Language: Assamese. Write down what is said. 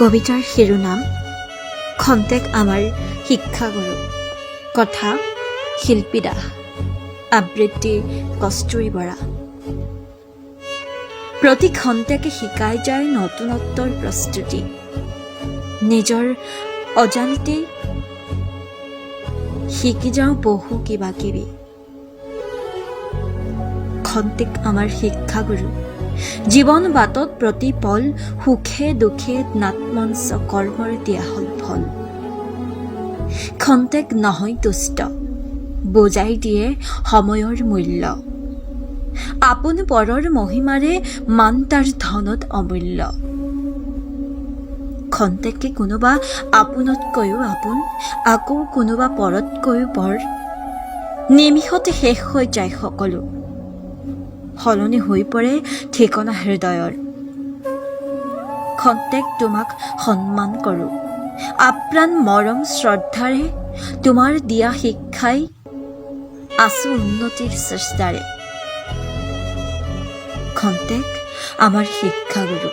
কবিতাৰ শিৰোনাম খন্তেক আমাৰ শিক্ষাগুৰু। কথা শিল্পী দাস, আবৃত্তি কস্তুৰী বৰা। প্ৰতি খন্তেকে শিকাই যায় নতুনত্বৰ প্ৰস্তুতি, নিজৰ অজান্তে শিকি যাওঁ বহু কিবা কিবি। খন্তেক আমাৰ শিক্ষাগুৰু, জীৱন বাটত প্ৰতি পল সুখে দুখে নাটমঞ্চ কৰ্মৰ দিয়া হল ফল। খন্তেক নহয় তুষ্ট, বুজাই দিয়ে সময়ৰ মূল্য, আপোন পৰৰ মহিমাৰে মান তাৰ ধনত অমূল্য। খন্তেকে কোনোবা আপোনতকৈও আপোন, আকৌ কোনোবা পৰতকৈও পৰ, নিমিষতে শেষ হৈ যায় সকলো, সলনি হৈ পৰে ঠিকনা হৃদয়ৰ। খন্তেক তোমাক সন্মান কৰোঁ, আপ্ৰাণ মৰম শ্ৰদ্ধাৰে, তোমাৰ দিয়া শিক্ষাই আছো উন্নতিৰ চেষ্টাৰে। খন্তেক আমাৰ শিক্ষাগুৰু।